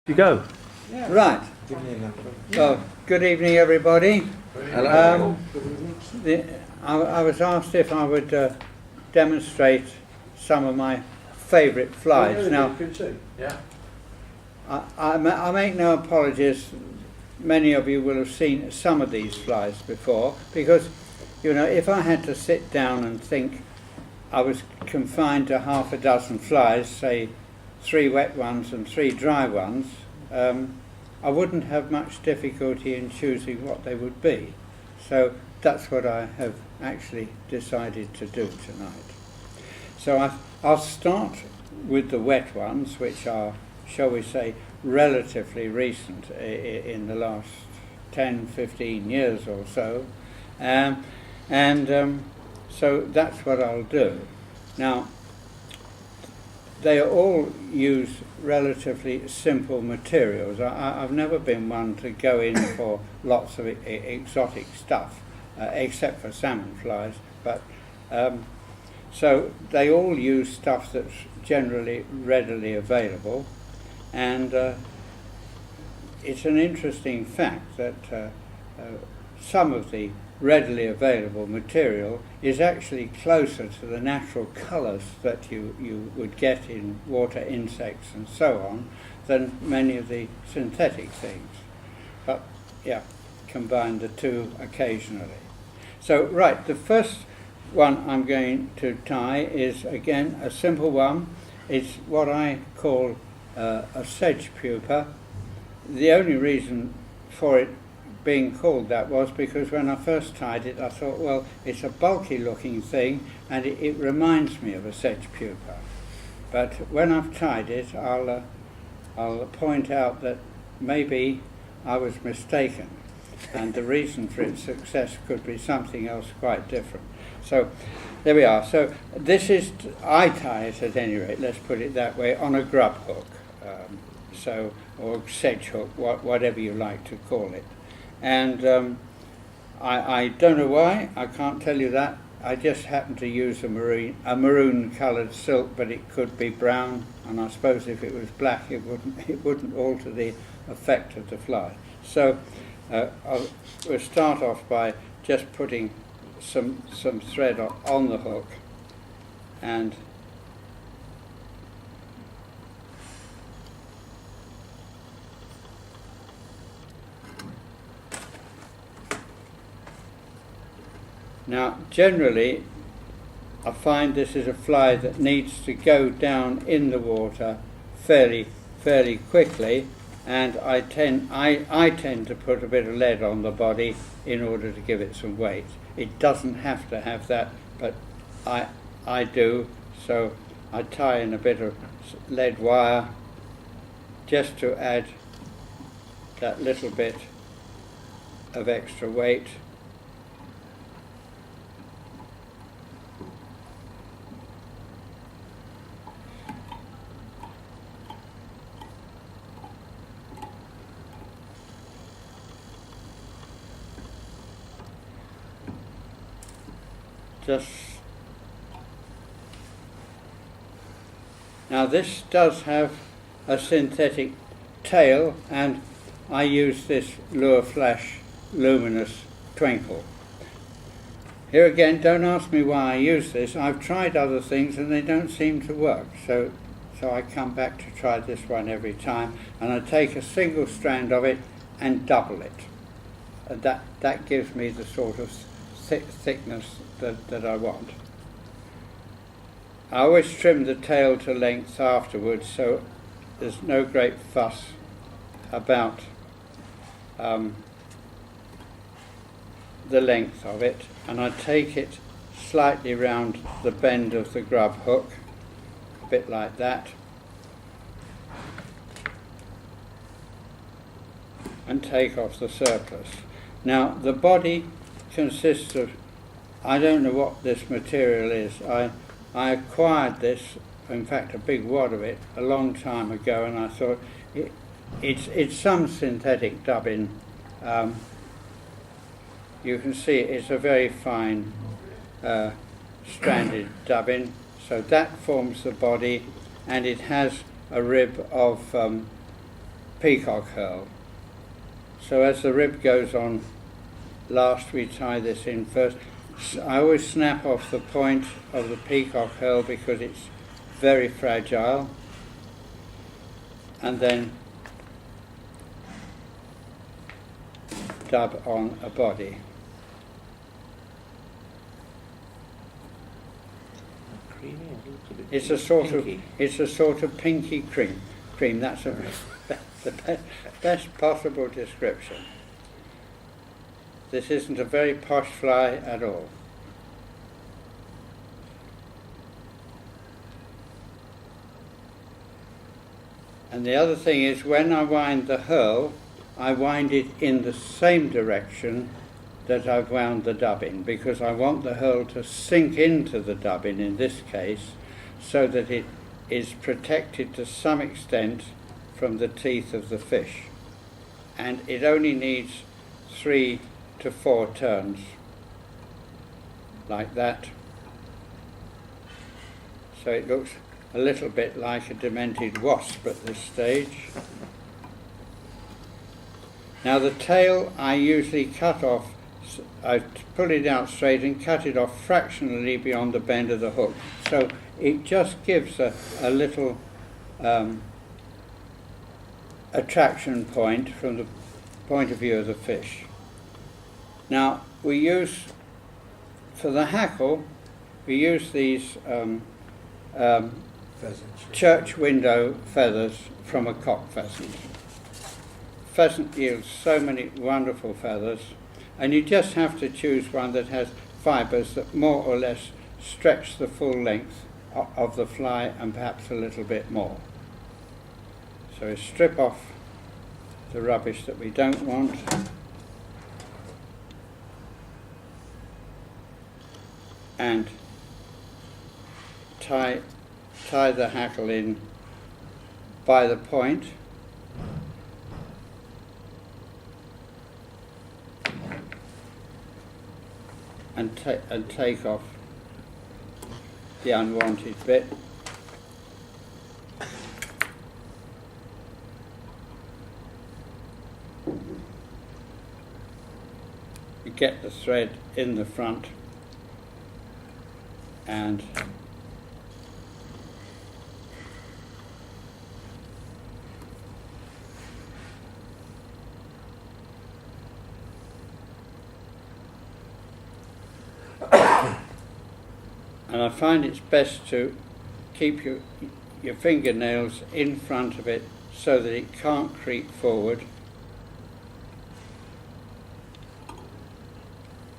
You go. Right. Well, good evening, everybody. Hello. I was asked if I would demonstrate some of my favourite flies. Now, I make no apologies. Many of you will have seen some of these flies before, because, you know, if I had to sit down and think I was confined to half a dozen flies, say 3 wet ones and 3 dry ones, I wouldn't have much difficulty in choosing what they would be. So that's what I have actually decided to do tonight. So I'll start with the wet ones, which are, shall we say, relatively recent in the last 10-15 years or so. So that's what I'll do. Now, they all use relatively simple materials. I've never been one to go in for lots of exotic stuff, except for salmon flies. But so they all use stuff that's generally readily available, and it's an interesting fact that some of the readily available material is actually closer to the natural colours that you would get in water insects and so on than many of the synthetic things. But yeah, combine the two occasionally. So right, the first one I'm going to tie is again a simple one. It's what I call a sedge pupa. The only reason for it being called that was because when I first tied it, I thought, well, it's a bulky looking thing and it reminds me of a sedge pupa. But when I've tied it, I'll point out that maybe I was mistaken, and the reason for its success could be something else quite different. So there we are. So this is, I tie it at any rate, let's put it that way, on a grub hook, or sedge hook, whatever you like to call it. And I don't know why, I can't tell you that. I just happened to use a maroon coloured silk, but it could be brown, and I suppose if it was black it wouldn't alter the effect of the fly. So we'll start off by just putting some thread on the hook, and now, generally, I find this is a fly that needs to go down in the water fairly quickly, and I tend to put a bit of lead on the body in order to give it some weight. It doesn't have to have that, but I do. So I tie in a bit of lead wire just to add that little bit of extra weight. Now this does have a synthetic tail, and I use this Lure Flash Luminous Twinkle. Here again, don't ask me why I use this. I've tried other things and they don't seem to work, so I come back to try this one every time, and I take a single strand of it and double it, and that gives me the sort of thickness that I want. I always trim the tail to length afterwards, so there's no great fuss about the length of it, and I take it slightly round the bend of the grub hook, a bit like that, and take off the surplus. Now the body consists of, I don't know what this material is. I acquired this, in fact a big wad of it, a long time ago, and I thought it's some synthetic dubbin. You can see it's a very fine stranded dubbin, so that forms the body, and it has a rib of peacock herl. So as the rib goes on last, we tie this in first. I always snap off the point of the peacock herl because it's very fragile, and then dub on a body. Creamy and a little bit It's a sort pinky. of pinky cream. That's the best possible description. This isn't a very posh fly at all. And the other thing is, when I wind the herl, I wind it in the same direction that I've wound the dubbin, because I want the herl to sink into the dubbin in this case, so that it is protected to some extent from the teeth of the fish. And it only needs 3 to 4 turns, like that. So it looks a little bit like a demented wasp at this stage. Now the tail I usually cut off, I pull it out straight and cut it off fractionally beyond the bend of the hook. So it just gives a little attraction point from the point of view of the fish. Now we use, for the hackle, we use these church window feathers from a cock pheasant. Pheasant yields so many wonderful feathers, and you just have to choose one that has fibres that more or less stretch the full length of the fly and perhaps a little bit more. So we strip off the rubbish that we don't want, and tie the hackle in by the point, and take off the unwanted bit. You get the thread in the front, and I find it's best to keep your fingernails in front of it so that it can't creep forward,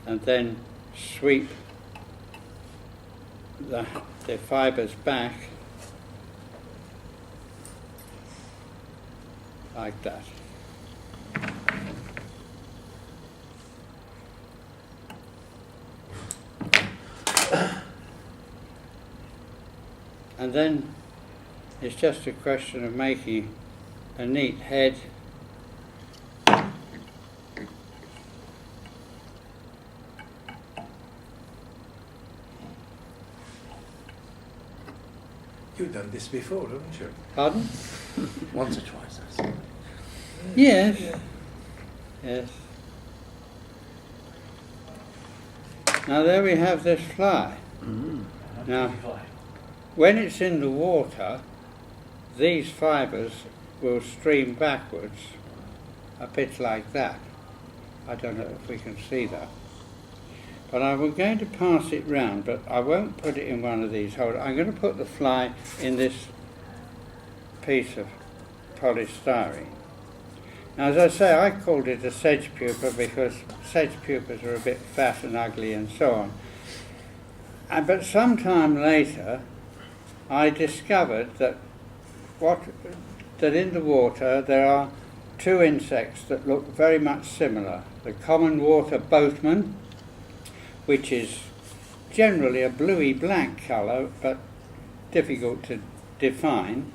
and then sweep the fibres back like that. And then it's just a question of making a neat head . You've done this before, haven't you? Pardon? Once or twice, I suppose. Yes. Yes. Now there we have this fly. Now, when it's in the water, these fibres will stream backwards a bit like that. I don't know if we can see that. But I'm going to pass it round, but I won't put it in one of these holders. I'm going to put the fly in this piece of polystyrene. Now, as I say, I called it a sedge pupa because sedge pupas are a bit fat and ugly and so on. But sometime later, I discovered that in the water there are 2 insects that look very much similar. The common water boatman, which is generally a bluey black colour but difficult to define,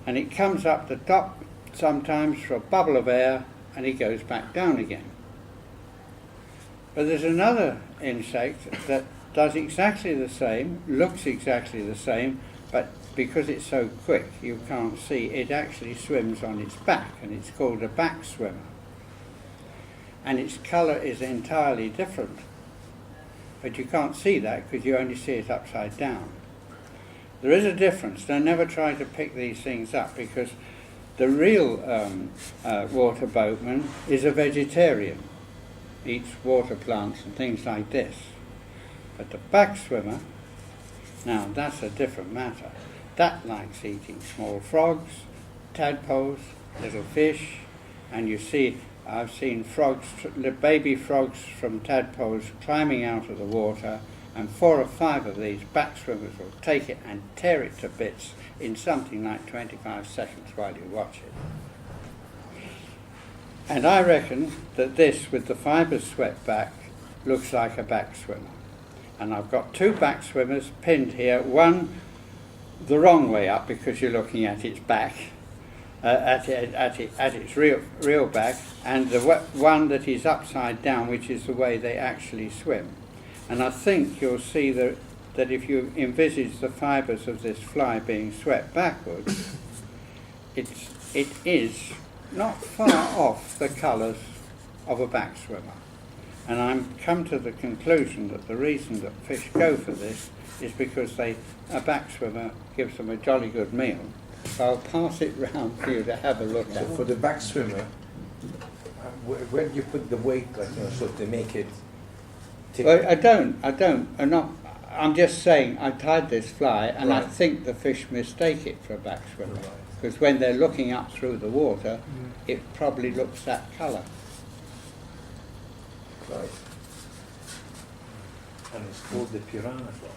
and it comes up the top sometimes for a bubble of air and it goes back down again. But there's another insect that does exactly the same, looks exactly the same, but because it's so quick you can't see, it actually swims on its back, and it's called a back swimmer. And its colour is entirely different. But you can't see that because you only see it upside down. There is a difference. Don't never try to pick these things up, because the real water boatman is a vegetarian, eats water plants and things like this. But the back swimmer, now that's a different matter. That likes eating small frogs, tadpoles, little fish, and you see, I've seen frogs, baby frogs from tadpoles climbing out of the water, and 4 or 5 of these back swimmers will take it and tear it to bits in something like 25 seconds while you watch it. And I reckon that this, with the fibres swept back, looks like a back swimmer. And I've got 2 back swimmers pinned here, one the wrong way up because you're looking at its back, at its real back, and the one that is upside down, which is the way they actually swim. And I think you'll see that if you envisage the fibres of this fly being swept backwards, it is not far off the colours of a back swimmer. And I'm come to the conclusion that the reason that fish go for this is because a back swimmer gives them a jolly good meal. So I'll pass it round for you to have a look So at. for the back swimmer, where do you put the weight, like, so to make it tick? Well, I'm just saying I tied this fly, and I Right. think the fish mistake it for a back swimmer. Right. Because when they're looking up through the water, it probably looks that colour. Right. And it's called the piranha fly.